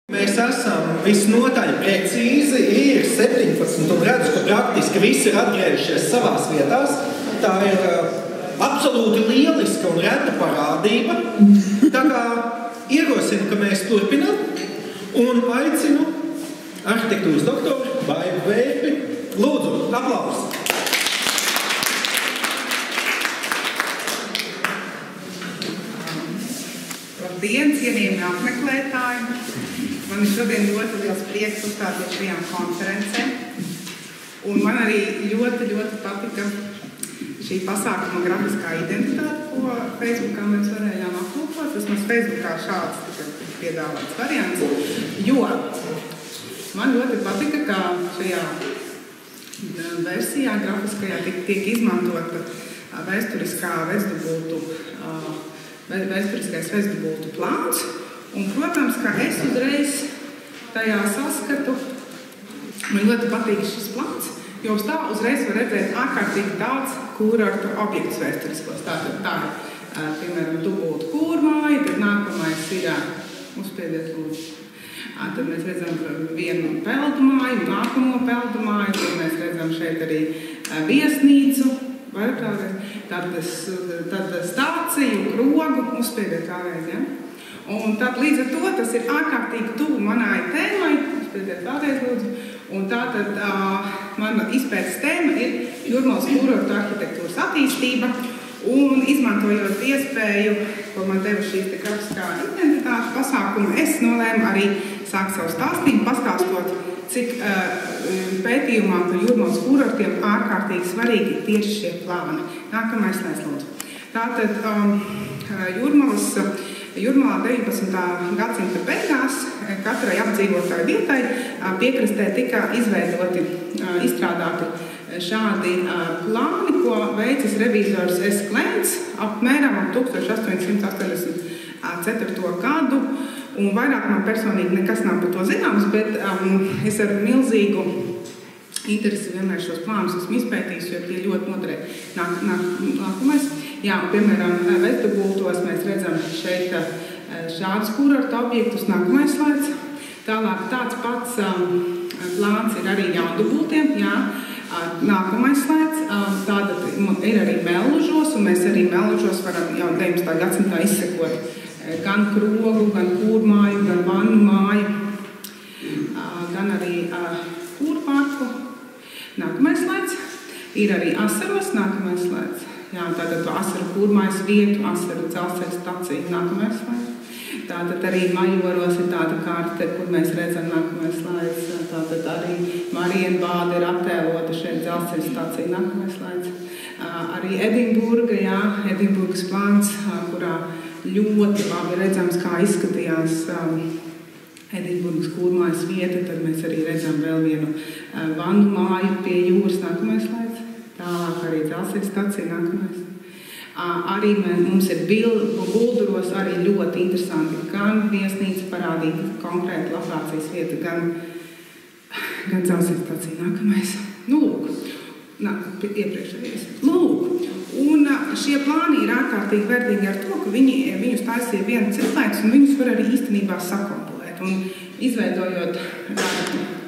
Mēs esam visnotaļ precīzi, ir 17 un redzu, ka praktiski visi ir atgriežušies savās vietās. Tā ir absolūti lieliska un reta parādība. Tā kā ierosinu, ka mēs turpinām un aicinu arhitektūras doktoru Baibu Vērpi. Lūdzu, aplausi! Labdien, cienījami apmeklētāji! Man ir šodien ļoti liels prieks uzstāties šajā konferencē. Un man arī ļoti patika šī pasākuma grafiskā identitāte, ko Facebookā mēs varējām aplūkot. Vismaz Facebookā šāds tika piedāvāts variants. Jo man ļoti patika, ka šajā versijā grafiskajā tiek izmantota vēsturiskais Vecdubultu plāns. Un, protams, ka es uzreiz tajā saskatu, man ļoti patīk šis plāns, jo uz tā uzreiz var redzēt ārkārtīgi daudz kurortu objektus vēsturiskos. Tātad tā ir, piemēram, Dubultu kūrmāja, tad nākamais ir, uzspiediet lūdzu, tad mēs redzam vienu peldu māju, nākamo peldu māju, tad mēs redzam šeit arī viesnīcu, tad stāciju, krogu, uzspiediet vēlreiz, ja? Un tad līdz ar to tas ir ārkārtīgi tuvu manai tēmai, uzspiediet vēlreiz lūdzu, un tātad mana izpētes tēma ir Jūrmalas kurortu arhitektūras attīstība, un izmantojot iespēju, ko man deva šīs grafiskā identitāte pasākuma, es nolēmu arī sākt savu stāstījumu, pastāstot, cik pētījumā par Jūrmalas kurortiem ārkārtīgi svarīgi ir tieši šie plāni. Nākamais slaids lūdzu. Tātad Jūrmalā 19. gadsimta beigās katrai apdzīvotāju vietai piekrastē tika izstrādāti šādi plāni, ko veicis revīzors S. Klēns apmēram 1884. gadu. Un vairāk man personīgi nekas nav par to zināms, bet es ar milzīgu interesi vienmēr šos plānus esmu izpētījis, jo tie ļoti noderē. Nākamais. Jā, piemēram, Vecdubultos mēs redzam šeit šādus kurortu objektus. Nākamais slaids. Tālāk tāds pats plāns ir arī Jaundubultiem. Jā. Nākamais slaids. Tātad ir arī Mellužos, un mēs arī Mellužos varam jau 19. gadsimtā izsekot gan krogu, gan kūrmāju, gan vannu māju, gan arī kūrparku. Nākamais slaids. Ir arī Asaros. Nākamais slaids. Jā, tātad Asaru kūrmājas vietu, Asaru dzelzceļa staciju. Nākamais slaids. Tātad arī Majoros ir tāda karte, kur mēs redzam nākamais slaids. Tātad arī Marienbāde ir attēlota šeit dzelzceļa stacija. Nākamais slaids. Arī Edinburga, jā, Edinburgas plāns, kurā ļoti labi redzams, kā izskatījās Edinburgas kūrmājas vieta. Tad mēs arī redzam vēl vienu vannu māju pie jūras. Nākamais slaids. Tālāk arī dzelzceļa stacija. Nākamais. Arī mums ir Bulduros arī ļoti interesanti. Gan viesnīca parādīta konkrēta lokācijas vieta, gan dzelzceļa stacija. Nākamais. Nu, lūk. Iepriekšējais. Lūk. Un šie plāni ir ārkārtīgi vērtīgi ar to, ka viņus taisīja viena cilvēks, un viņus var arī īstenībā sakompilēt. Un izveidojot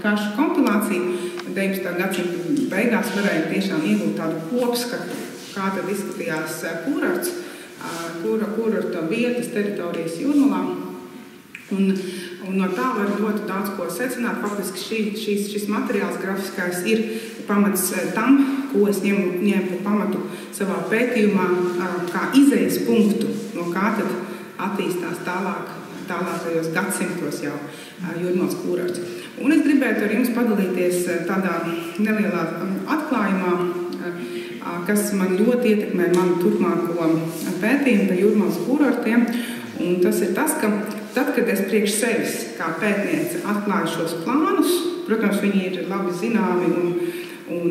karšu kompilāciju, 19. gadsimta beigās varēja tiešām iegūt tādu kopskatu, kā tad izskatījās kurorts, kurorta vietas, teritorijas Jūrmalā. Un no tā var ļoti daudz ko secināt. Faktiski šis materiāls grafiskais ir pamats tam, ko es ņemu pamatu savā pētījumā, kā izejas punktu, no kā tad attīstās tālākajos gadsimtos jau Jūrmalas kurorts. Un es gribētu ar jums padalīties tādā nelielā atklājumā, kas man ļoti ietekmē manu turpmāko pētījumu par Jūrmalas kurortiem. Un tas ir tas, ka tad, kad es priekš sevis kā pētniece atklāju šos plānus, protams, viņi ir labi zināmi un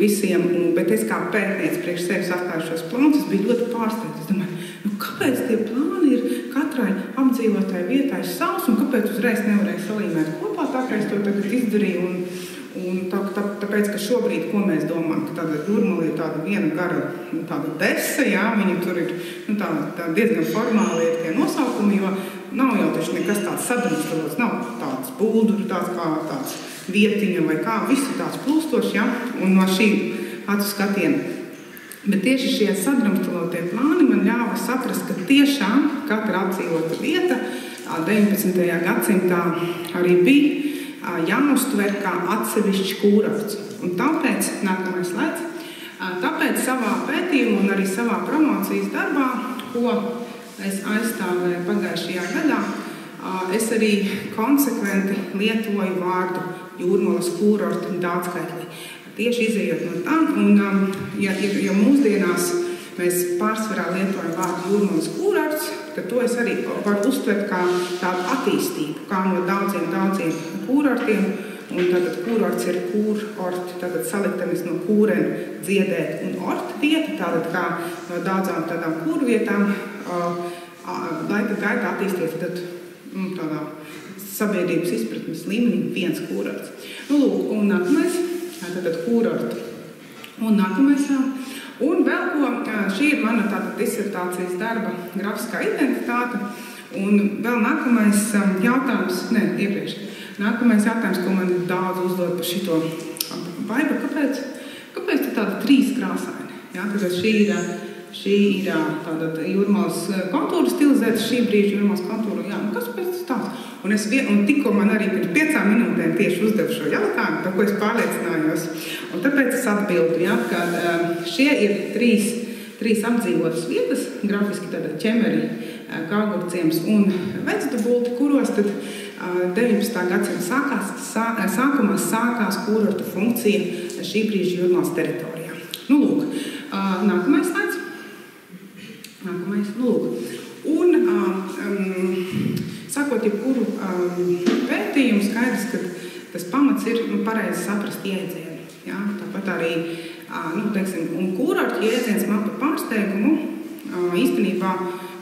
visiem, bet es kā pētniece priekš sevis atklāju šos plānus, es biju ļoti pārsteigta. Es domāju, kāpēc tie plāni ir katrai apdzīvotāju vietai savs un kāpēc uzreiz nevarēja salīmēt kopā, tā kā es to tagad izdarīju. Tāpēc, ka šobrīd, ko mēs domājam, ka tāda Jūrmala ir tāda viena gara tāda desa, jā, viņa tur ir tā diezgan formāli ir tie nosaukumi, jo nav jau taču nekas tāds sadrumstalots, nav tāds bulduri, tāds vietiņa vai kā, viss ir tāds plūstošs, ja, un no šī acu skatiena. Bet tieši šie sadrumstalotie plāni man ļāva saprast, ka tiešām katra apdzīvota vieta 19. gadsimtā arī bija jāuztver kā atsevišķs kūrorts. Un tāpēc, nākamais slaids, tāpēc savā pētījumā un arī savā promocijas darbā, ko es aizstāvēju pagājušajā gadā, es arī konsekventi lietoju vārdu Jūrmalas kūrorti daudzskaitlī. Tieši izējot no tā, un ja mūsdienās mēs pārsvarā lietojam vārdu Jūrmalas kūrorts, tad to es arī varu uztvert kā tādu attīstību, kā no daudziem kūrortiem, un tātad kūrorts ir kūrorti, tātad saliktamies no kūren, dziedēt un ort vieta, tātad kā no daudzām tādām kūrvietām, laika gaitā attīstīts tad tādā sabiedrības izpratnes līmenī viens kūrorts. Nu, lūk, un nākamais. Tātad kūrorti. Un nākamais, un vēl ko, šī ir mana tātad disertācijas darba grafiskā identitāte, un vēl nākamais jautājums, nākamais jautājums, ko man daudz uzdod par šito Baiba, kāpēc tu tāda trīskrāsaini? Ja, tātad šī ir tātad Jūrmalas kontūra stilizēta, šī brīža Jūrmalas kontūra, jā, kas pēc tāds? Un tikko man arī pirms 5 minūtēm tieši uzdevu šo jautājumu, par ko es pārliecinājos. Un tāpēc es atbildu, ja, ka šie ir trīs apdzīvotas vietas, grafiski tātad Ķemeri, Kāgurciems un Vecdubulti, kuros tad 19. gadsimta sākumā sākās kūrortu funkcija šī brīža Jūrmalas teritorijā. Nu, lūk, nākamais slaids. Nu, lūk. Un sakot, jebkuru pētījumu skaidrs, ka tas pamats ir pareizi saprast jēdzienu. Ja? Tāpat arī, teiksim, un kūrortu jēdziens man par pārsteigumu īstenībā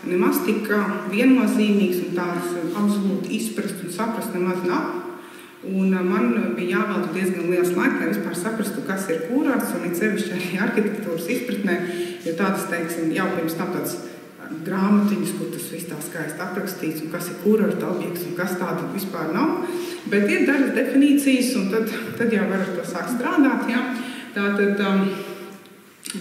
nemaz tik viennozīmīgs un tāds absolūti izprast un saprast nemaz nav. Un man bija jāvelta diezgan liels laiks, lai vispār saprastu, kas ir kūrorts, un it sevišķi arī arhitektūras izpratnē, jo tādas, teiksim, jau pirms tam tāds grāmatiņas, kur tas viss tā skaisti aprakstīts, un kas ir kūrorta objekts, un kas tāda vispār nav. Bet ir dažas definīcijas, un tad jau var ar to sākt strādāt. Ja? Tātad,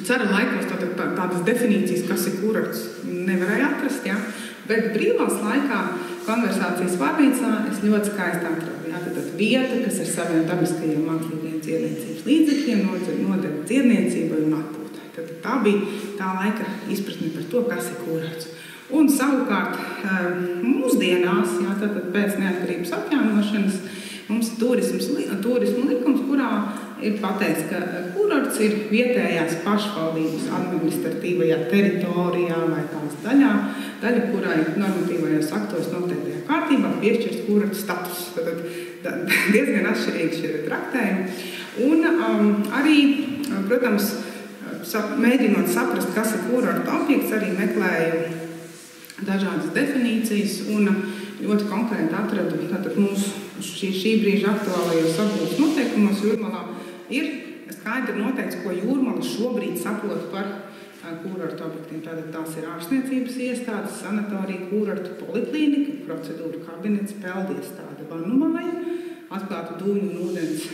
cara laikos tādas definīcijas, kas ir kūrorts, nevarēja atrast, ja? Bet brīvās laikā konversācijas vārnīcā es ļoti skaisti atradu. Ja? Tātad vieta, kas ar saviem dabiskajiem mākslīgiem dziedniecības līdzekļiem nodeva dziedniecībai un atpūtai. Tad tā bija tā laika izpratne par to, kas ir kūrorts. Un savukārt mūsdienās, ja, tātad pēc neatkarības atjaunošanas, mums ir turismu likums, kurā ir pateikts, ka kūrorts ir vietējās pašvaldības administratīvajā teritorijā vai tās daļa, kurai normatīvajos aktos noteiktajā kārtībā piešķirts kūrorta status. Tad diezgan atšķirīgi šie traktējumi. Un arī, protams, mēģinot saprast, kas ir kūrorta objekts, arī meklēju dažādas definīcijas un ļoti konkrēti atradu tātad mūsu šī brīža aktuālajos apgūves noteikumos Jūrmalā ir skaidri noteikts, ko Jūrmala šobrīd saprot par kūrorta objektiem. Tātad tās ir ārstniecības iestādes, sanatorija, kūrorta poliklīnika, procedūra kabinets, peldiestāde, vannumāja, atklāta dūņu un ūdens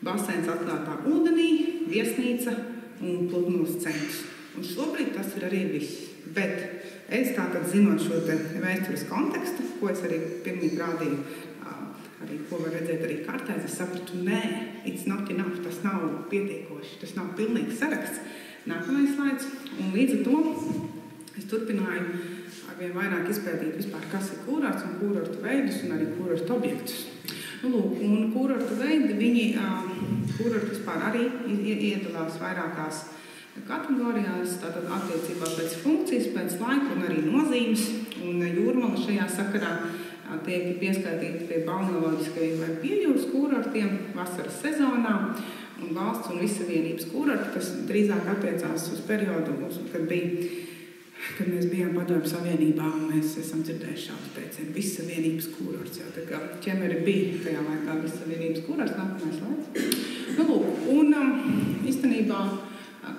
baseins atklātā ūdenī, viesnīca un pludmales centrs. Un šobrīd tas ir arī viss. Bet es tātad zinot šo te vēstures kontekstu, ko es arī pirmīt rādīju, arī ko var redzēt arī kartēs, es sapratu, nē, it's not enough, tas nav pietiekoši, tas nav pilnīgs saraksts. Nākamais slaids. Un līdz ar to es turpināju arvien vairāk izpētīt vispār, kas ir kūrorts un kūrortu veidus un arī kūrortu objektus. Nu, lūk, un kūrortu veidi, kūrortu vispār arī iedalās vairākās kategorijās, tātad attiecībā pēc funkcijas, pēc laika un arī nozīmes. Un Jūrmala šajā sakarā tiek pieskaitīti pie balneoloģiskajiem vai piejūras kūrortiem vasaras sezonā un valsts un vissavienības kūrorti, kas drīzāk attiecās uz periodu, kad mēs bijām Padomju Savienībā, un mēs esam dzirdējuši šādu teicienu vissavienības kūrorts. Jā, tā kā Ķemeri bija tajā laikā vissavienības kūrorts, nākamais laiks. Nu, lūk, un īstenībā,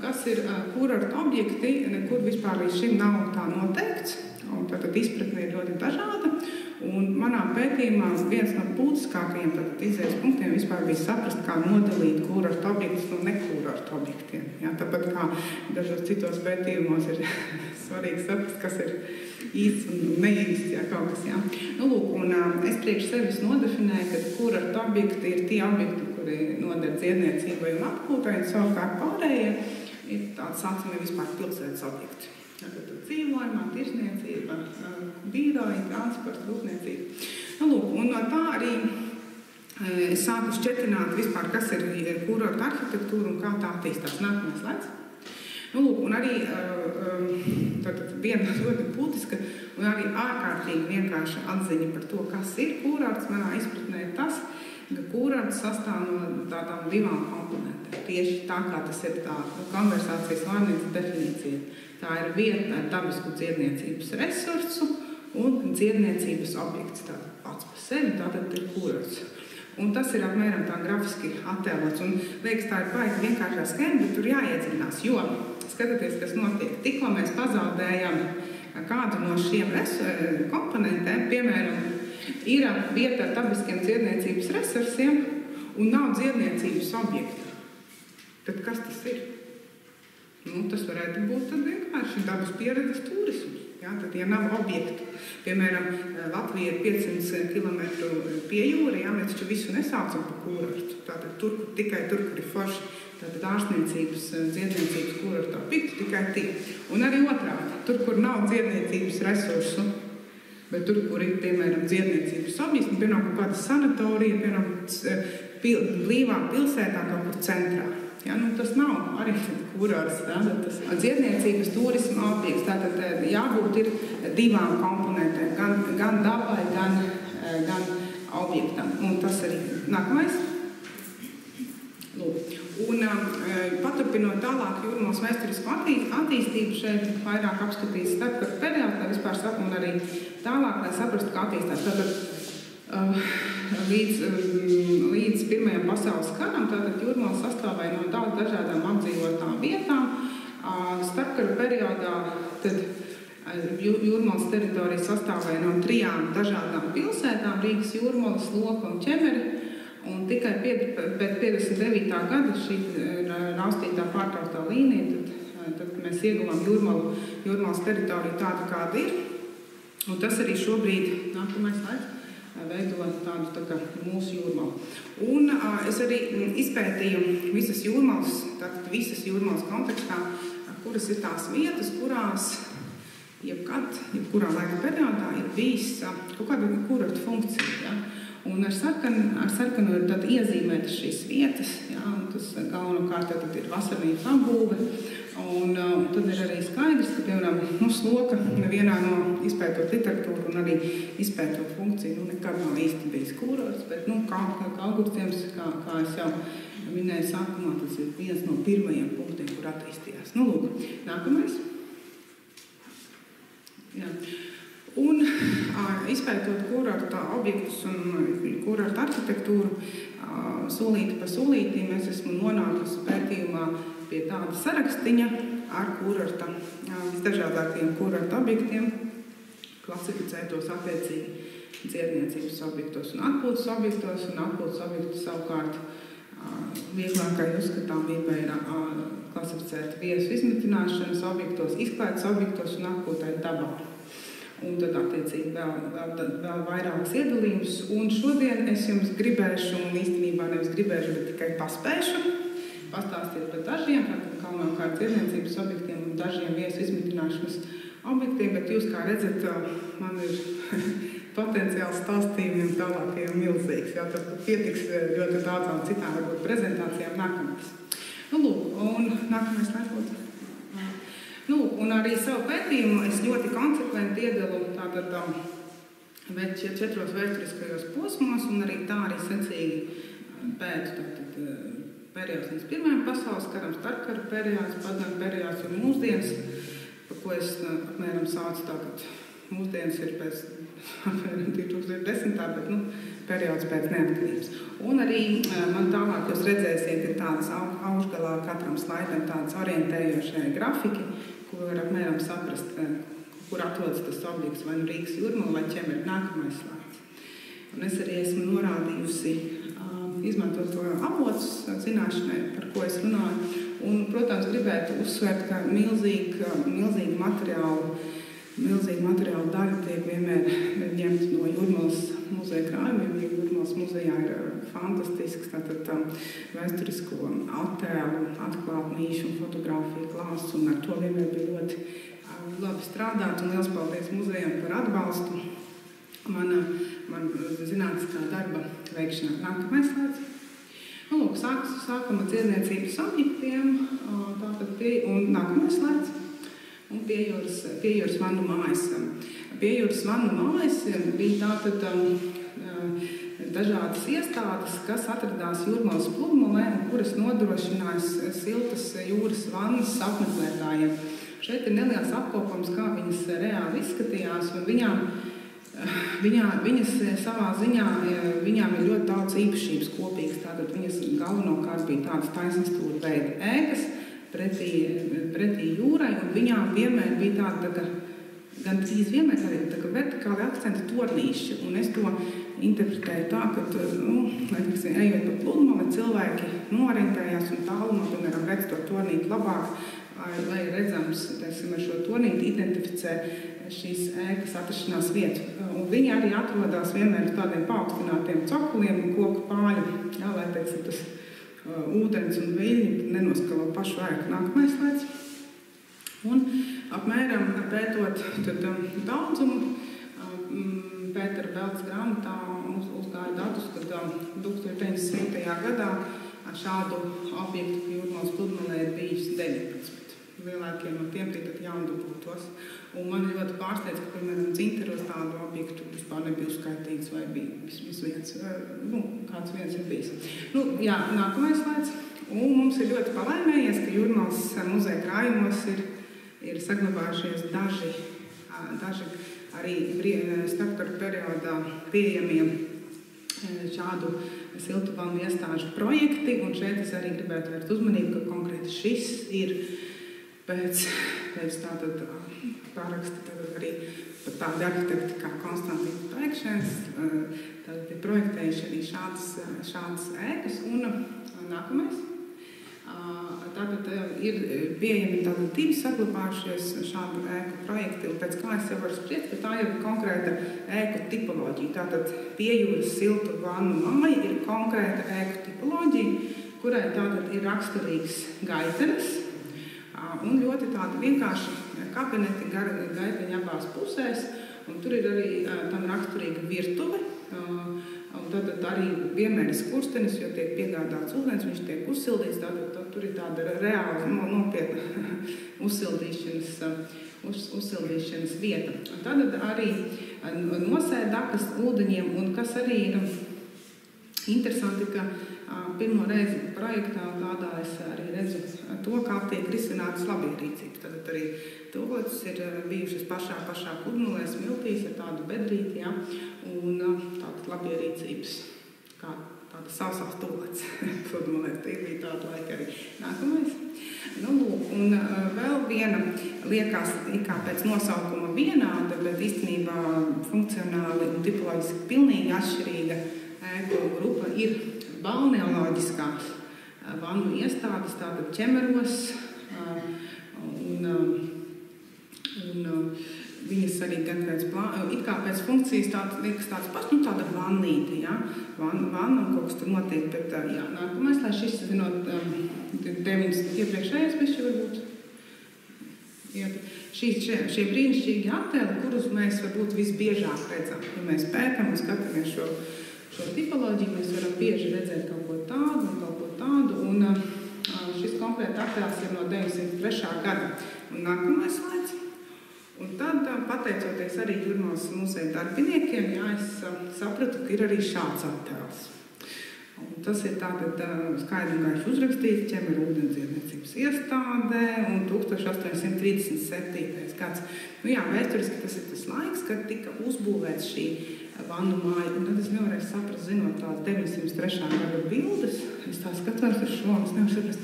kas ir kūrorta objekti, nekur vispār līdz šim nav tā noteikts. un tātad izpratne ir ļoti dažāda. Un manā pētījumā viens no būtiskākajiem izējas punktiem vispār bija saprast, kā nodalīt kūrortu objektus no nekūrortu objektiem. Ja, tāpat kā dažos citos pētījumos ir svarīgi saprast, kas ir īsts un neīsts, ja, kaut kas. Ja. Nu, lūk, un es priekš sevis nodefinēju, ka kūrortu objekti ir tie objekti, kuri noder dziedniecībai un atpūtai, un savukārt pārējie ir tādi saucamie vispār pilsētas objekti. Tātad dzīvojumā, tirsniecība, bīroji, transports, rūpniecība. Nu, lūk, un no tā arī es sāku šķetināt vispār, kas ir kūrortu arhitektūra un kā tā attīstās. Nākamais slaids. Nu, lūk, un arī tātad viena ļoti būtiska un arī ārkārtīgi vienkārša atziņa par to, kas ir kūrorts. Manā izpratnē ir tas, ka kūrorts sastāv no tādām divām komponentēm. Tieši tā, kā tas ir tā konversācijas vārnīcas definīcija. Tā ir vieta ar dabisku dziedniecības resursu un dziedniecības objekts. Tātad pats par sevi, tātad ir kūrorts. Un tas ir apmēram tā grafiski attēlots. Un liekas, tā ir baigi vienkāršā schēma, bet tur jāiedziļinās, jo skatieties, kas notiek. Tikko mēs pazaudējam kādu no šiem komponentēm, piemēram, ir vieta ar dabiskiem dziedniecības resursiem un nav dziedniecības objekta. Tad kas tas ir? Nu, tas varētu būt tad vienkārši dabas pieredzes turisms. Ja? Tad, ja nav objektu, piemēram, Latvija ir 500 km pie jūra, ja? Mēs taču visu nesaucam par kūrortu. Tātad tikai tur, kur ir forši, tātad ārstniecības, dziedniecības kūrortu objekti, tikai tie. Un arī otrādi, tur, kur nav dziedniecības resursu, bet tur, kur ir, piemēram, dziedniecības objekti, piemēram, kāda sanatorija, piemēram, blīvā pilsētā, kaut kur centrā. Ja, nu, tas nav arī kūrorts, tas dziedniecības turisma objekts. Tātad jābūt ir divām komponentēm, gan dabai, gan objektam. Un tas arī nākamais. Lūk. Un paturpinot tālāk Jūrmalas vēsturisku attīstību, šeit vairāk apskatīs starpkara periodu, tā vispār saku, un arī tālāk, lai saprastu, kā attīstās. Tātad līdz Pirmajam pasaules karam, tātad Jūrmala sastāvēja no daudz dažādām apdzīvotām vietām. Starpkara periodā tad Jūrmalas teritorija sastāvēja no 3 dažādām pilsētām – Rīgas, Jūrmalas, Loka un Ķemeri. Un tikai pēc 59. gada šī raustītā pārtrauktā līnija, tad mēs ieguvām Jūrmalas teritoriju tādu, kāda ir. Un tas arī šobrīd, nākamais slaids, veido tādu tā kā mūsu Jūrmalu. Un es arī izpētīju visas Jūrmalas kontekstā, kuras ir tās vietas, kurās jebkurā laika periodā ir bijis kaut kāda kūrortu funkcija. Ja? Un ar sarkanu ir tad iezīmētas šīs vietas, ja? Un tas galvenokārt tad ir vasarnīca apbūve. Un tad ir arī skaidrs, ka, piemēram, Sloka nevienā no izpētot literatūru un arī izpētot funkciju, nekad nav īsti bijis kūrorts, bet, Kalgurciems, kā es jau minēju sākumā, tas ir viens no pirmajiem punktiem, kur attīstījās. Lūk, nākamais. Jā. Un izpētot kūrorta objektus un kūrorta arhitektūru, solīti pa solītī, mēs esmu nonākusi pētījumā pie tāda sarakstiņa ar kūrorta, visdažādākajiem kūrorta objektiem, klasificētos attiecīgi dziedniecības objektos un atpūtas objektu savukārt vieglākai uzskatāmībai ir klasificēta viesu izmitināšanas objektos, izklaides objektos un atpūtai dabā. Un tad attiecīgi vēl vairākas iedalījumus. Un šodien es jums gribēšu, un īstenībā nevis gribēšu, bet tikai paspēšu pastāstīt par dažiem, galvenokārt dziedniecības objektiem un dažiem viesu izmitināšanas objektiem, bet jūs, kā redzat, man ir potenciāls stāstījumiem tālākajiem milzīgs, jo tas pietiks ļoti daudzām citām varbūt prezentācijām nākamais. Lūk, un nākamais lētot. Un arī savu pētījumu es ļoti konsekventi iedalu tātad 4 vēsturiskajos posmos, un arī tā arī secīgi pētu tātad periods līdz Pirmajam pasaules karam, starpkara periods, padomju periods un mūsdienas, par ko es apmēram saucu tātad mūsdienas ir pēc apmēram 2010. Bet, periods pēc neatkarības. Un arī man tālāk jūs redzēsiet, ir tādas augšgalā katram slaidam tādas orientējošie grafiki, ko var apmēram saprast, kur atrodas tas objekts, vai nu Rīgas Jūrmala vai Ķemera nākamais slaids. Un es arī esmu norādījusi izmantot to avotus zināšanai, par ko es runāju. Un, protams, gribētu uzsvērt, ka milzīga materiāla daļa tiek vienmēr ņemta no Jūrmalas muzeja krājumiem, jo Jūrmalas muzejā ir fantastisks tātad vēsturisko attēlu, atklātnīšu un fotografiju klāsts, un ar to vienmēr bija ļoti labi strādāt, un liels paldies muzejam par atbalstu man zinātniskā darba veikšanā. Nākamais slaids. Nu, lūk, sākam ar dzīvniecības objektiem, tātad un nākamais slaids. Un Piejūras vannu mājas. Piejūras vannu mājas bija tātad dažādas iestādes, kas atradās Jūrmalas pludmalē un kuras nodrošināja siltas jūras vannas apmeklētājiem. Šeit ir neliels apkopums, kā viņas reāli izskatījās, un viņas savā ziņā, viņām ir ļoti daudz īpašības kopīgas. Tātad viņas galvenokārt bija tādas taisnstūra veida ēkas pretī jūrai, un viņām vienmēr bija tāda gan trīs vienmēr tāda vertikāli akcenta tornīši. Un es to interpretēju tā, ka, ejot pa pludmali, cilvēki norientējās un tālumā, piemēram, redz to tornīti labāk, vai redzams, teiksim, ar šo tornīti identificē šīs ēkas atrašanās vietu. Un viņi arī atrodās vienmēr uz tādiem paaugstinātiem cokuliem un koku pāļu, lai, teiksim, tas ūdens un viļņi nenoskalo pašu ēku. Nākamais slaids. Un apmēram pētot daudzumu, Pētera Beltas grāmatā uzgāja datus, kad 1900. gadā šādu objektu Jūrmalas pludmalē ir bijis 19. Lielākiem no tiem bija jaundubultos. Un man ļoti pārsteidz, ka, piemēram, Dzinteros tādu objektu vispār nebija uzskaitīts vai bija vismaz viens, kāds viens ir bijis. Nākamais slaids. Un mums ir ļoti palaimējies, ka Jūrmalas muzeja krājumos ir saglabājušies daži arī starpkara periodā pieejamie šādu siltu vannu iestāžu projekti. Un šeit es arī gribētu vērst uzmanību, ka konkrēti šis ir pēc tātad pāraksta tātad arī pat tādi arhitekti kā Konstantīns Pēkšēns tātad ir projektējuši arī šādas ēkas. Un nākamais. Tātad ir pieejami tātad divi saglabājušies šādu ēku projekti, un pēc kā es jau varu spriest, ka tā jau ir konkrēta ēku tipoloģija. Tātad Piejūras siltu vannu māja ir konkrēta ēku tipoloģija, kurai tātad ir raksturīgs gaitenes, un ļoti tāda vienkārši kabineti gaiteņi abās pusēs, un tur ir arī tam raksturīga virtuve, un tad arī vienmēr ir skurstenis, jo tiek piegādāts ūdens, viņš tiek uzsildīts, tad tur ir tāda reāla nopietna uzsildīšanas vieta. Un tad arī nosēdakas ūdeņiem, un kas arī ir interesanti, ka pirmo reizi projektā tādā es arī redzu to, kā tiek risinātas labierīcības. Tad arī tūlētas ir bijušas pašā pludmalē, smiltīs ar tādu bedrīti, ja, un tādas labierīcības, kā tāda sausās tūlētas pludmalē. Tie bija tāda laika arī. Nākamais. Un vēl viena liekas, kā pēc nosaukuma vienāda, bet īstenībā funkcionāli un tipoloģiski pilnīgi atšķirīga ēku grupa ir balneoloģiskās vannu iestādes, tātad Ķemeros, un viņas arī gan pēc funkcijas liekas tāds pats, tāda vannīte, ja? Vanna un kaut kas tur notiek, bet nākamais, lai šis, zinot, 9 iepriekšējais bišķi varbūt. Šie brīnišķīgi attēli, kurus mēs varbūt visbiežāk redzam, ja mēs pētam un skatāmies šo tipoloģiju, mēs varam bieži redzēt kaut ko tādu, un šis konkrēti attēls ir no 903. gada. Un nākamais slaids. Un tad, pateicoties arī Jūrmalas muzeja darbiniekiem, es sapratu, ka ir arī šāds attēls. Un tas ir tātad skaidri un gaiši uzrakstīts Ķemera ūdensdziedniecības iestādē un 1837. gads. Vēsturiski tas ir tas laiks, kad tika uzbūvēts šī vannu māja. Un tad es nevarēju saprast, zinot tās 903. gada bildes, es tā skatos ar šo, es nevaru saprast,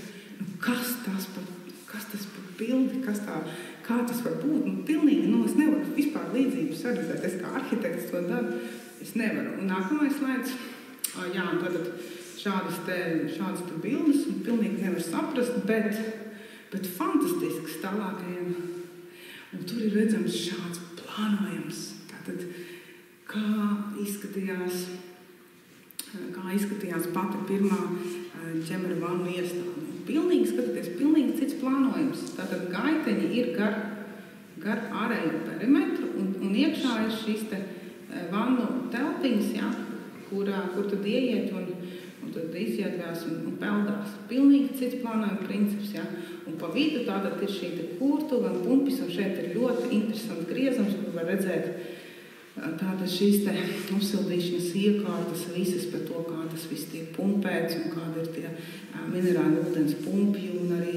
kas tas par bildi, kā kā tas var būt? Pilnīgi, es nevaru vispār līdzības redzēt. Es kā arhitekts to daru, es nevaru. Un nākamais slaids, jā, un tad šādas te bildes, un pilnīgi nevar saprast, bet fantastisks tālākajiem. Un tur ir redzams šāds plānojums. Tātad, kā izskatījās pati pirmā ķemera vannu iestāde. Pilnīgi, skatieties, pilnīgi cits plānojums. Tātad gaiteņi ir gar ārējo perimetru un iekšā ir šīs te vannu telpiņas, ja, kur tad ieiet un tad izjēdvās un peldās. Pilnīgi cits plānojuma princips, ja. Un pa vidu tātad ir šī te kurtuva un pumpis, un šeit ir ļoti interesants griezums, kur var redzēt tātad šīs te uzsildīšanas iekārtas visas par to, kā tas viss tiek pumpēts un kāda ir tie minerāli ūdens pumpji un arī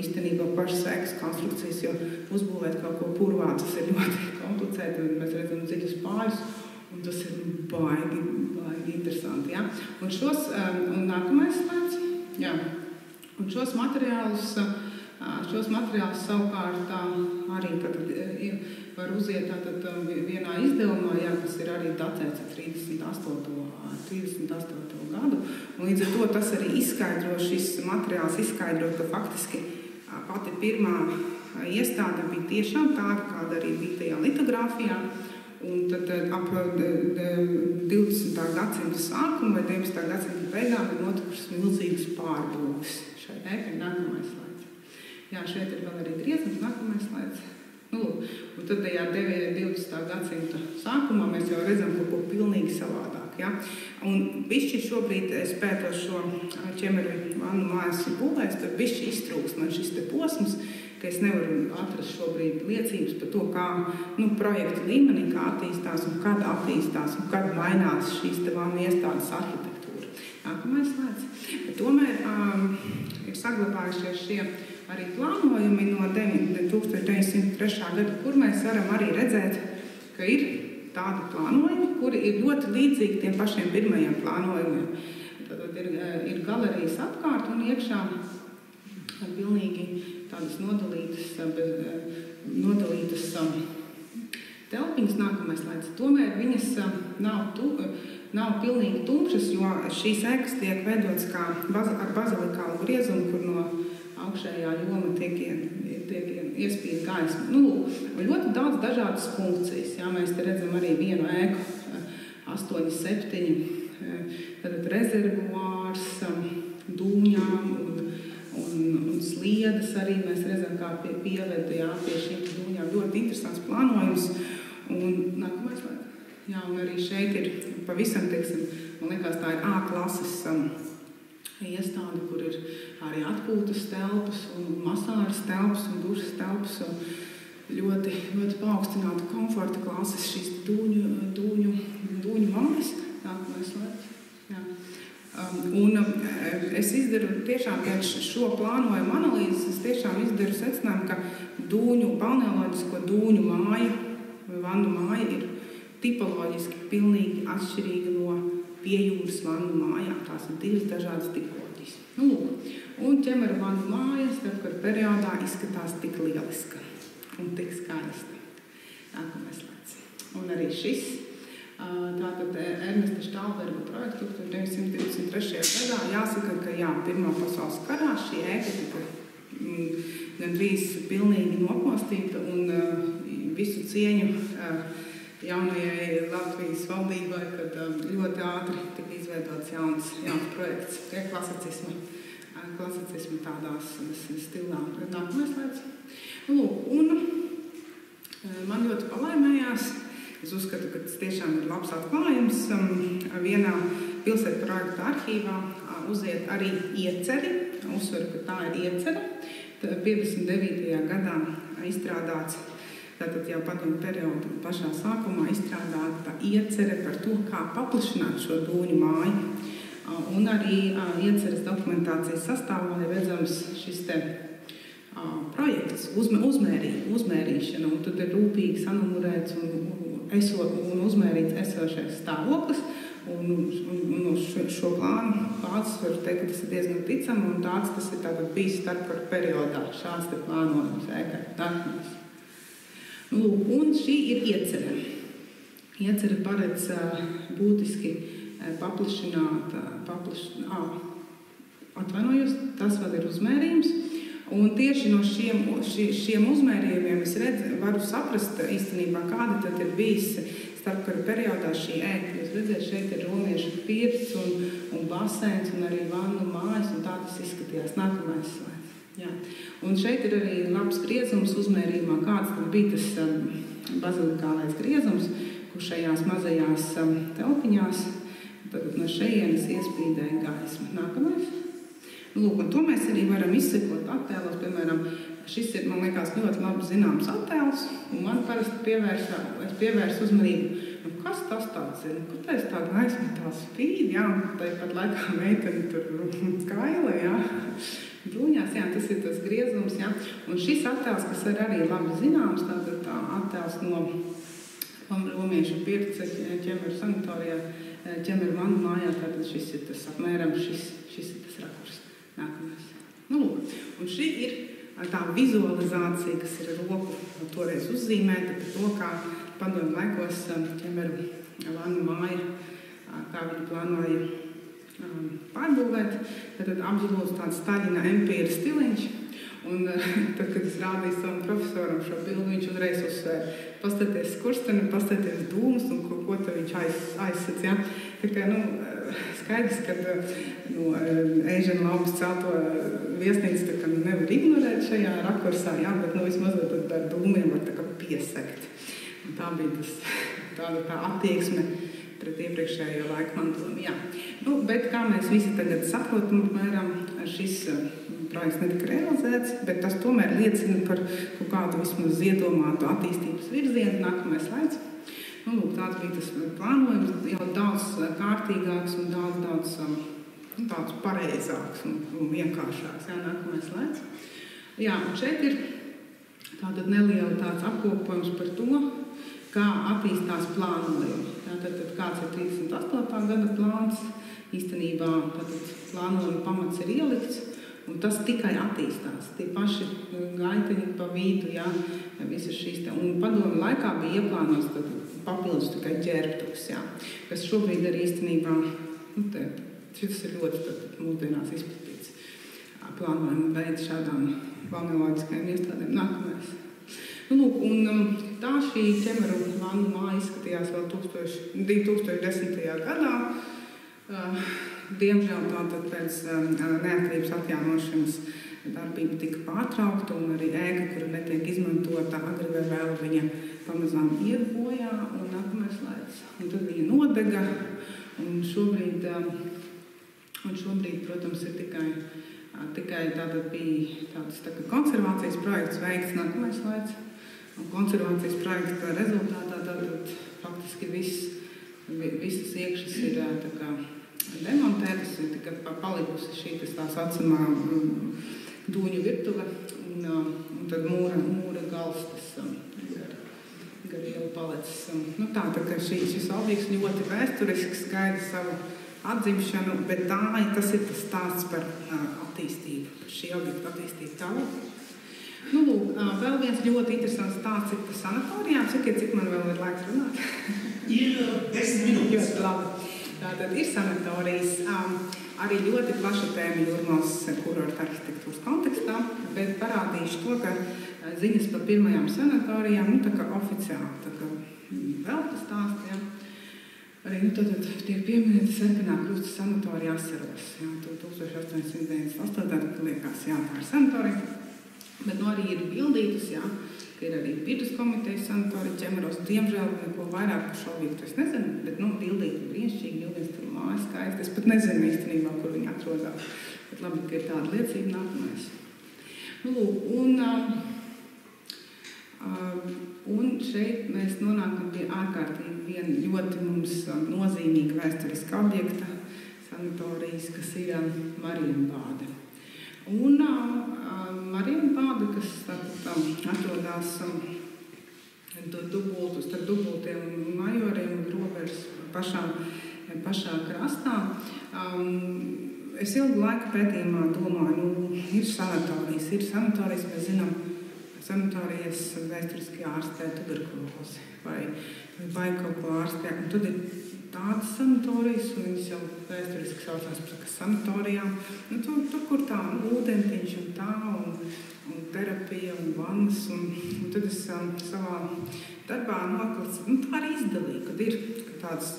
īstenībā pašas ēkas konstrukcijas, jo uzbūvēt kaut ko purvā, tas ir ļoti komplicēti, un mēs redzam dziļus pāļus, un tas ir baigi interesanti, ja. Un nākamais slaids, jā, un šos materiālus savukārt arī var uziet tātad vienā izdevumā, jā, kas ir arī datēts ar 38. gadu. Un līdz ar to tas arī šis materiāls izskaidro, ka faktiski pati pirmā iestāde bija tiešām tāda, kāda arī bija tajā litogrāfijā. Un tad ap 20. gadsimta sākumu vai 19. gadsimta beigām ir notikušas milzīgas pārbūves. Šai ēkai nākamais slaids. Jā, šeit ir vēl arī griezums, nākamais slaids. Un tad tajā 20. gadsimta sākumā mēs jau redzam kaut ko pilnīgi savādāk. Ja? Un bišķi šobrīd es pētot šo ķemeru vannu mājas būvēs, tad bišķi iztrūkst man šis te posms, ka es nevaru atrast šobrīd liecības par to, kā projekta līmenī, kā attīstās un kad mainās šīs te vannu iestādes arhitektūra. Nākamais slaids. Bet tomēr ir saglabājušies šie arī plānojumi no 1903. gada, kur mēs varam arī redzēt, ka ir tādi plānojumi, kuri ir ļoti līdzīgi tiem pašiem pirmajiem plānojumiem. Tad ir galerijas apkārt un iekšā pilnīgi tādas nodalītas telpiņas, nākamais slaids. Tomēr viņas nav pilnīgi tumšas, jo šīs ēkas tiek veidotas kā ar bazilikālu griezumu, kur no augšējā joma tiek iespīta gaisma. Ļoti daudz dažādas funkcijas. Jā, mēs te redzam arī vienu ēku, 8, 7, tad rezervuārs, dūņām un sliedas arī mēs redzam, kā pieved pie šīm dūņām. Ļoti interesants plānojums. Un nākamais slaids. Jā, un arī šeit ir pavisam, man liekas, tā ir A klases iestāde, kur ir arī atpūtas telpas un masāžas telpas un dušas telpas. Ļoti paaugstināta komforta klases šīs dūņu mājas. Nākamais slaids. Jā. Un es izdaru tiešām, ja šo plānojumu analīzes, es tiešām izdaru secinājumu, ka balneoloģisko dūņu māja vai vannu māja ir tipoloģiski pilnīgi atšķirīga no piejūras vannu mājām. Tās ir divas dažādas tipoloģijas. Un ķemera vannu māja starpkara periodā izskatās tik lieliska un tik skaista. Nākamais slaids. Un arī šis, tātad Ernesta Štālberga projekts 1923. gadā, jāsaka, ka Pirmā pasaules karā šī ēka tika gandrīz pilnīgi nopostīta un visu cieņu jaunajai Latvijas valdībai, kad ļoti ātri tika izveidots jauns projekts, klasicisma tādās stilā. Nākamais slaids. Un man ļoti palaimējās. Es uzskatu, ka tas tiešām ir labs atklājums. Vienā pilsētu projekta arhīvā uziet arī ieceri. Uzsveru, ka tā ir iecere. 59. gadā izstrādāts, tātad jau padomu periodu pašā sākumā izstrādāta iecere par to, kā paplašināt šo dūņu māju. Un arī ieceres dokumentācijas sastāvā ir redzams šis te projekts, uzmērīšana, un tad ir rūpīgi sanumurēts un uzmērīts esošais stāvoklis. Un šo plānu pāds var teikt, ka tas ir diezgan ticami, un tas ir bijis starpkara periodā. Šāds te plānojums ēkai. Un šī ir iecere. Iecere paredz būtiski paplašināt, tas vēl ir uzmērījums. Un tieši no šiem uzmērījumiem es varu saprast īstenībā, kāda tad ir bijis starpkara periodā šī ēka. Jūs redzēt, šeit ir romiešu pirts un basēns un arī vannu mājas, un tā tas izskatījās. Nākamais slaids. Jā. Un šeit ir arī labs griezums uzmērījumā, kāds tad bija tas bazilikālais griezums, kur šajās mazajās telpiņās tad no šejienes iespīdēja gaisma. Nākamais. Lūk, un to mēs arī varam izsekot attēlos. Piemēram, šis ir, man liekas, ļoti labi zināms attēls, un man parasti pievērsu uzmanību, kas tas tāds ir, kāpēc tā gaisma tā spīd, jā, un tāpat laikā meiteni tur skaila, jā, bruņās, jā, tas ir tas griezums, jā. Un šis attēls, kas ir arī labi zināms, tātad tā attēls no romiešu pirca ķemeru sanatorijā, ķemeru vannu mājā, tātad šis ir tas apmēram, šis ir tas rakurs. Nākamais. Lūk, un šī ir tā vizualizācija, kas ir ar roku toreiz uzzīmēta par to, kā padomju laikos ķemeru vannu māja, kā viņi plānoja pārbūvēt. Tad absolūti tāds Staļina empīra stiliņš. Un tad, kad es rādīju savam profesoram šo bildi, viņš uzreiz uzsvēra, pastaties skursteni, pastaties dūmus un ko te viņš aizsac. Ja? Tā kā, skaidrs, ka Eižena Laumas celto viesnīcu tā kā nevar ignorēt šajā rakursā, jā, bet vismaz ar dūmiem var tā kā piesekt. Un tā bija tā attieksme pret iepriekšējo laiku mantojumu. Jā. Bet kā mēs visi tagad saprotam, apmēram šis projekts netika realizēts, bet tas tomēr liecina par kaut kādu vismaz iedomātu attīstības virzienu. Nākamais slaids. Tāds bija tas plānojums, jau daudz kārtīgāks un daudz tāds pareizāks un vienkāršāks. Jā, nākamais slaids. Jā, un šeit ir tātad neliela tāds apkopojums par to, kā attīstās plānojumi. Tātad kāds ir 38. gada plāns, īstenībā tātad plānojuma pamats ir ielikts, un tas tikai attīstās. Tie paši gaiteņi pa vidu, jā, visas šīs te. Un padomju laikā bija ieplānots papildus tikai ģērbtuvs, jā, kas šobrīd arī īstenībā, šis ir ļoti mūsdienās izplatīts plānojuma veids šādām balneoloģiskajām iestādēm. Nākamais. Un tā šī ķemeru vannu māja izskatījās vēl 2010. gadā. Diemžēl tātad pēc neatkarības atjaunošanas darbība tika pārtraukta un arī ēka, kura netiek izmantota, agri vai vēl viņa pamazām iet bojā un nākamais slaids. Un tad viņa nodega un šobrīd, protams, ir tikai tātad bija tāds tā kā konservācijas projekts veikts, nākamais slaids. Un konservācijas projekta rezultātā tātad faktiski visas iekšas ir tā kā demontētas, ir tikai palikusi šī tā saucamā dūņu virtuve un tad mūra gals, tas gar ielu palicis. Tā kā šis objekts ļoti vēsturisks, gaida savu atzimšanu, bet tas ir tas stāsts par attīstību, par šī objekta attīstību tālāk. Vēl viens ļoti interesants stāsts ir par sanatorijām. Sakiet, cik man vēl ir laiks runāt? Ir 10 minūtes. Ļoti labi. Tātad ir sanatorijas, arī ļoti plaša tēma Jūrmālas kurorta arhitektūras kontekstā, bet parādīšu to, ka ziņas par pirmajām sanatorijām, tā kā oficiāli, tā kā vēl tas stāst, jā. Arī, tad tiek pieminēta Serpenā krusta sanatorija Asaros, jā, 1898. liekas, jā, tā ir sanatorija, bet arī ir bildītas, jā, ka ir arī Pirdas komitejas sanatorija ķemeros. Diemžēl neko vairāk par šo objektu es nezinu, bet bildīti brīnišķīgi, Jūgens tur mājas skaisti. Es pat nezinu īstenībā, kur viņi atrodās. Bet labi, ka ir tāda liecība nākamais. Un šeit mēs nonākam pie ārkārtīgi viena ļoti mums nozīmīga vēsturiska objekta sanatorijas, kas ir Marienbāde. Un Marienbāde, kas atrodās starp dubultiem majoriem un robežas pašā krastā. Es ilgu laiku pētījumā domāju, ir sanatorijas, mēs zinām sanatorijas vēsturiski ārstē tuberkulozi vai kaut ko ārstē. Un tad ir tādas sanatorijas, un viņas jau vēsturiski saucās par sanatorijām. Nu, tur, kur tā ūdentiņš un tā, un terapija un vannas. Un tad es savā darbā noklicu, tā arī izdalīju, kad ir tādas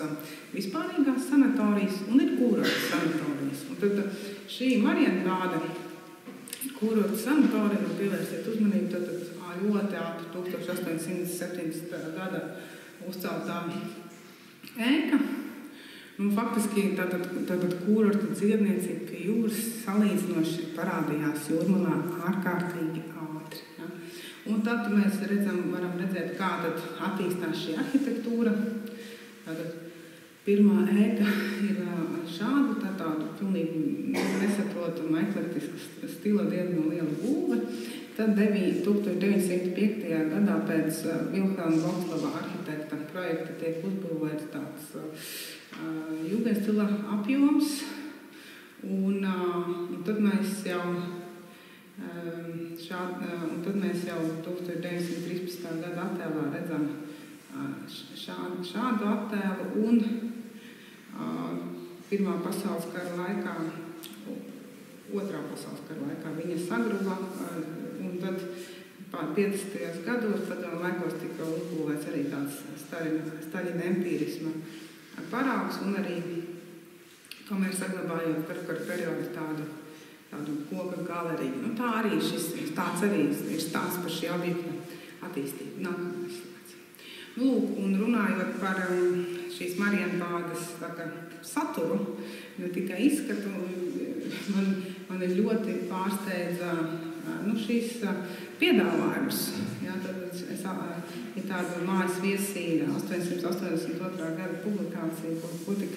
vispārīgās sanatorijas un ir kūrotas sanatorijas. Un tad šī Marienbāde kūrotas sanatorija, un pievērsiet uzmanību, tad ļoti ātri 1870. Gada uzceltā ēka. Faktiski tātad kūrorta dzīvniecība pie jūras salīdzinoši parādījās Jūrmalā ārkārtīgi ātri. Ja? Un tad mēs varam redzēt, kā tad attīstās šī arhitektūra. Tātad pirmā ēka ir šāda, tādu pilnīgi nesaprotama eklektiska stila diezgan liela būve. Tad 1905. Gadā pēc Vilhelma Vogslava arhitekta projekta tiek uzbūvēts tāds jūgenstila apjoms. Un tad mēs jau 1913. Gada attēlā redzam šādu attēlu un Pirmā pasaules kara laikā, Otrā pasaules kara laikā viņa sagruva, un tad 50. gados, tad laikos tika uzbūvēts arī tāds Staļina empīrisma paraugs, un arī tomēr saglabājot karkara periodu tādu koka galeriju. Tā arī tāds arī ir stāsts par šī objekta attīstību. Nākamais slaids. Un runājot par šīs Marienbādes saturu, ne tikai izskatu, man ir ļoti pārsteidza šīs piedāvājums. Ja, tad ir tāda mājas viesīja 882. Gada publikācija, ko tik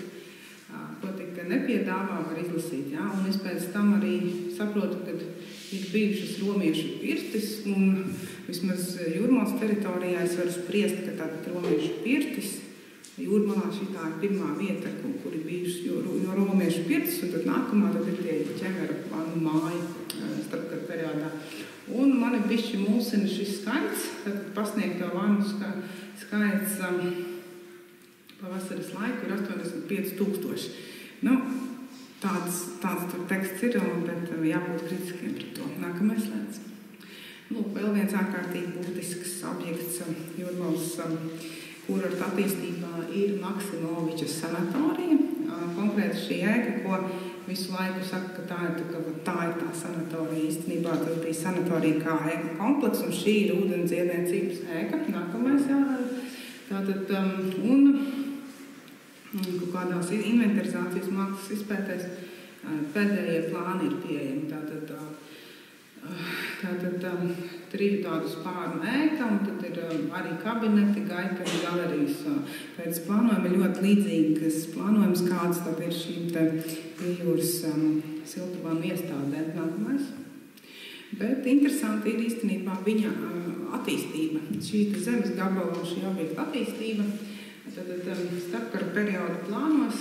nepiedāvā var izlasīt. Ja? Un es pēc tam arī saprotu, ka ir bijušas romiešu pirtis, un vismaz Jūrmalas teritorijā es varu spriest, ka tātad romiešu pirtis Jūrmalā šitā ir pirmā vieta, kur ir bijušas romiešu pirtis, un tad nākamā tad ir tie ķegara vannu māja starpkara periodā. Un man ir bišķi mulsina šis skaits, tad pasniegto vannu skaits pavasaras laiku ir 85,000. Tāds tur teksts ir, bet jābūt kritiskiem pret to. Nākamais slēdz. Vēl viens ārkārtīgi būtisks objekts Jūrmalas kūrorta attīstībā ir Maksimoviča sanatorija. Konkrēti šī ēka, ko visu laiku saka, ka tā ir tā sanatorija. Īstenībā tas bija sanatorija kā ēka kompleks, un šī ir ūdensdziedniecības ēka. Nākamais tātad, kādās inventarizācijas mākslas izpētēs pēdējie plāni ir pieejami. Tātad 3 tādu spārnu ēka, un tad ir arī kabineti, gaiteņu galerijas. Pēc plānojuma ir ļoti līdzīgas plānojums, kāds tad ir šīm te jūras siltumām iestādēm. Nākamais. Bet interesanti ir īstenībā viņa attīstība. Šī zemes gabala un šī objekta attīstība. Tad starpkara perioda plānos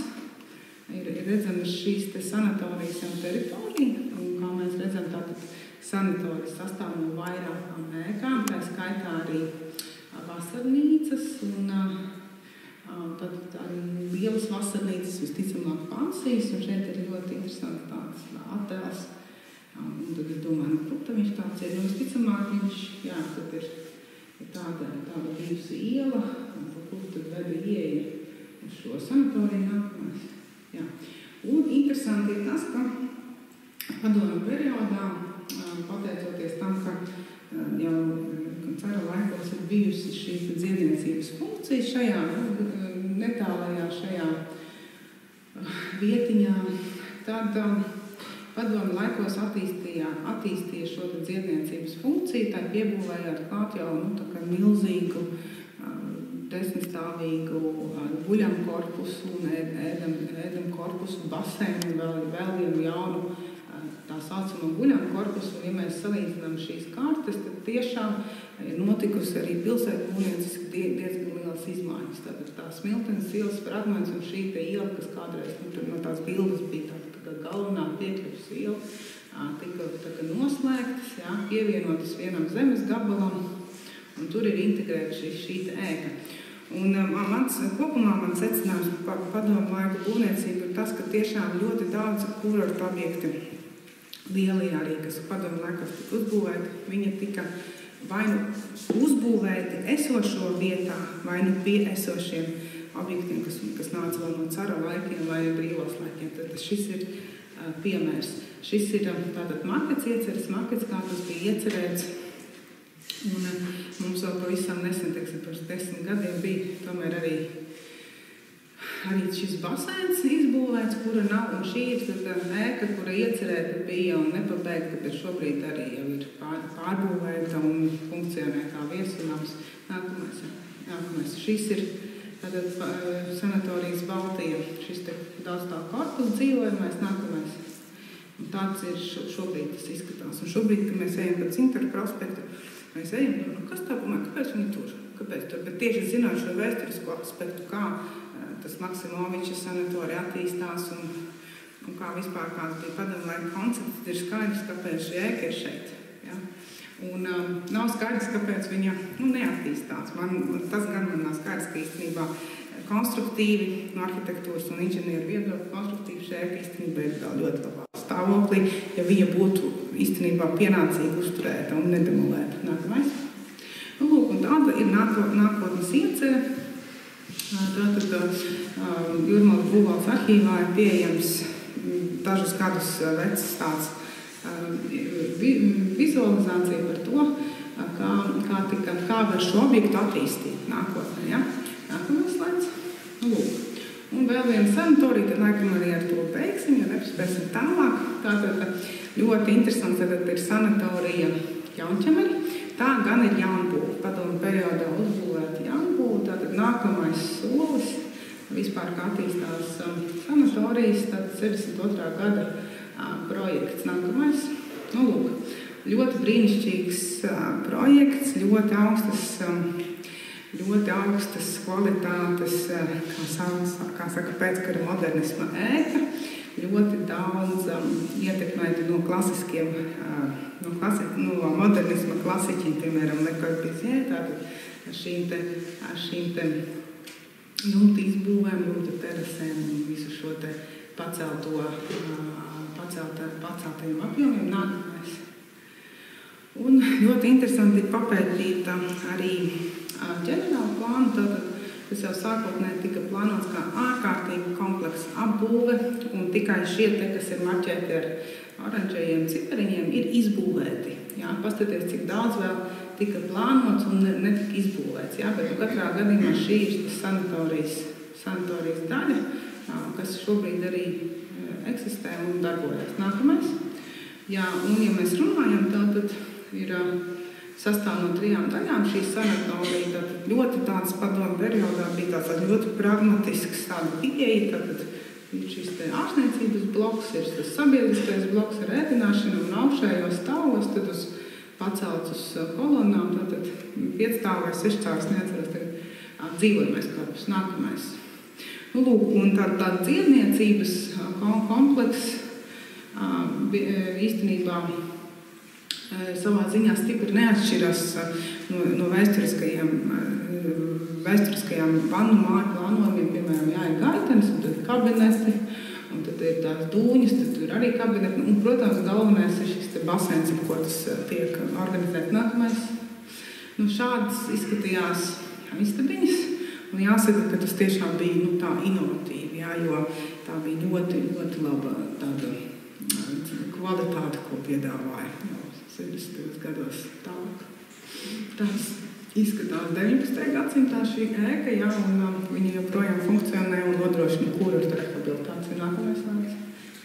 ir redzamas šīs te sanatorijas jau teritorija, un kā mēs redzam, tātad sanatorijas sastāv no vairākām ēkām, tā skaitā arī vasarnīcas, un tad arī lielas vasarnīcas, visticamāk pansijas, un šeit ir ļoti interesanti tāds attēls. Un tad es domāju, protams, viņš tāds ir, visticamāk viņš, tad ir tāda bijusi iela, kur tad veda ieeja uz šo sanatoriju nākamais. Jā. Un interesanti ir tas, ka padomju periodā, pateicoties tam, ka jau cara laikos ir bijusi šī dziedniecības funkcija šajā netālajā šajā vietiņā, tad padomju laikos attīstīja šo dziedniecības funkciju, tā piebūvējot klāt jau milzīgu desmitstāvīgu guļamkorpusu un ēdamkorpusu baseinu, vēl vienu jaunu tā saucamo guļamkorpusu. Un, ja mēs salīdzinām šīs kartes, tad tiešām ir notikusi arī pilsētbūvnieciski diezgan lielas izmaiņas. Tātad tā Smiltenes ielas fragments un šī te iela, kas kādreiz no tās bildes bija tā galvenā piekļuvas iela, tika noslēgtas, jā, pievienotas vienam zemes gabalam, un tur ir integrēta šī ēka. Un kopumā mans secinājums par padomu laiku būvniecību ir tas, ka tiešām ļoti daudz kurortu objekti lielie arī, kas padomu laikos tika uzbūvēti, viņi tika vai nu uzbūvēti esošo vietā, vai nu pie esošiem objektiem, kas nāca vēl no cara laikiem vai brīvos laikiem. Tad šis ir piemērs. Šis ir tātad makets ieceres, makets, kā tas bija iecerēts. Un mums vēl pavisam nesen, teiksim, pirms 10 gadiem bija tomēr arī šis basēns izbūvēts, kura nav, un šī ir tad ēka, kura iecerēta bija un nepabeigta, bet šobrīd arī jau ir pārbūvēta un funkcionē kā viesunams. Nākamais. Šis ir tātad sanatorijas Baltija, šis te daudz tā korpus dzīvojamais, nākamais. Un tāds ir šobrīd tas izskatās. Un šobrīd, kad mēs ejam pa Cintaru prospektu, mēs ejam, kas tā domāja, kāpēc viņi tur? Kāpēc tur? Bet tieši zinot šo vēsturisko aspektu, kā tas Maksimoviča sanatorija attīstās un kā vispār kāds bija padomu laika koncepts, ir skaidrs, kāpēc šī ēka ir šeit. Ja? Un nav skaidrs, kāpēc viņa neattīstās. Tas gan man nav skaidrs, ka īstenībā konstruktīvi no arhitektūras un inženieru viedokļa konstruktīvi šī ēka īstenībā ir vēl ļoti labā stāvoklī, ja viņa būtu īstenībā pienācīgi uzturēta un nedemolēta. Nākamais. Lūk, un tāda ir nākotnes iecere. Tātad Jūrmalas būvvaldes arhīvā ir pieejams dažus gadus vecs tāds vizualizācija par to, kā var šo objektu attīstīt nākotnē. Ja? Nākamais slaids. Lūk. Un vēl viena sanatorija, tad laikam arī ar to beigsim, ja nepaspēsim tālāk. Tātad ļoti interesants, tad ir sanatorija Jaunķemeri. Tā gan ir jaunbūve, padomu periodā uzbūvēta jaunbūve. Tātad nākamais solis, vispār kā attīstās sanatorijas, tad 62. gada projekts. Nākamais. Lūk, ļoti brīnišķīgs projekts, ļoti augstas kvalitātes, kā saka, pēckara modernisma ēka, ļoti daudz ietekmēti no klasiskiem, no modernisma klasiķiem, piemēram, Le Corbusier, tātad ar šīm te jumta izbūvēm, jumta terasēm un visu šo te paceltajiem apjomiem. Nākamais. Un ļoti interesanti ir papētīt arī ģenerālu plānu, tātad, kas jau sākotnēji tika plānots kā ārkārtīgi kompleksa apbūve, un tikai šie te, kas ir marķēti ar oranžējiem cipariņiem, ir izbūvēti. Jā, paskaties, cik daudz vēl tika plānots un netika izbūvēts. Jā, bet katrā gadījumā šī ir sanatorijas daļa, kas šobrīd arī eksistē un darbojas. Nākamais. Jā, un ja mēs runājam, tad ir sastāv no 3 daļām. Šī sanatorija ļoti tāds padomu periodā bija tāds ļoti pragmatisks tāda pieeja. Tad ir šis te ārstniecības bloks, ir tas sabiedriskais bloks ar ēdināšanu un augšējos stāvos, tad uz pacelts uz kolonām, tad 5 stāv vai 6 stāvs, neatceros, tagad dzīvojamais korpus. Nākamais. Lūk, un tāda dzīvniecības komplekss īstenībā savā ziņā stipri neatšķiras no vēsturiskajām vannu māju plānojumiem, piemēram, ir gaitenes, un tad ir kabineti, un tad ir tās dūņas, tad ir arī kabineti, un, protams, galvenais ir šis te basēns, ar ko tas tiek organizēts. Nākamais. Šādas izskatījās istabiņas, un jāsaka, ka tas tiešām bija tā inovatīvi, jā, jo tā bija ļoti, ļoti laba tāda kvalitāte, ko piedāvāja 70. gados tālāk. Tas izskatās 19. gadsimtā šī ēka, jā, un viņa joprojām funkcionē un nodrošina kurortu rehabilitāciju. Nākamais slaids.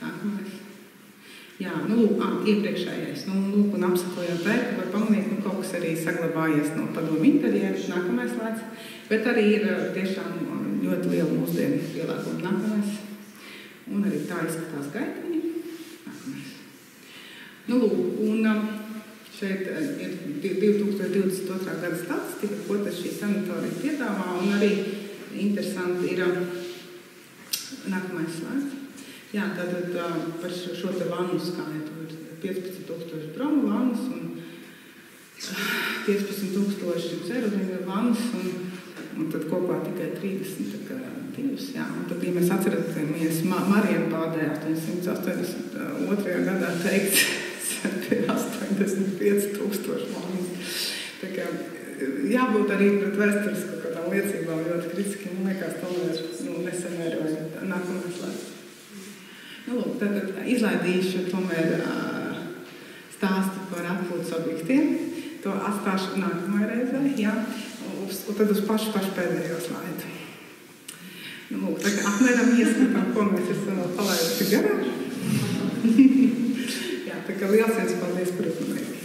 Nākamais. Jā, lūk, iepriekšējais. Lūk, un apsakojot ēku, var pamanīt, kaut kas arī saglabājies no padomu interjeru. Nākamais slaids. Bet arī ir tiešām ļoti liela mūsdienu pielāguma. Nākamais. Un arī tā izskatās gaitiņa. Nākamais. Lūk, un šeit ir 2022. gada statistika, ko tas šī sanatorija piedāvā, un arī interesanti ir nākamais slaids. Jā, tātad par šo te vannu skaitu ir 15,000 bromu vannas un 15,000 ceruziņu vannas un tad kopā tikai 32. Jā. Un tad, ja mēs atceramies Marienbādē 882. Gadā teikts, pie 85,000 vannas. Tā kā jābūt arī pret vēstures kaut kādām liecībām ļoti kritiski, man liekas, tomēr nesamērojot nākamais laiks. Lūk, tad izlaidīšu tomēr stāstu par atpūtas objektiem. To atstāšu nākamajā reizē, jā, un tad uz pašu pēdējo slaidu. Lūk, tā kā apmēram ieskatām, ko mēs esam palaiduši garām. Jā, tā kā liels paldies par uzmanību.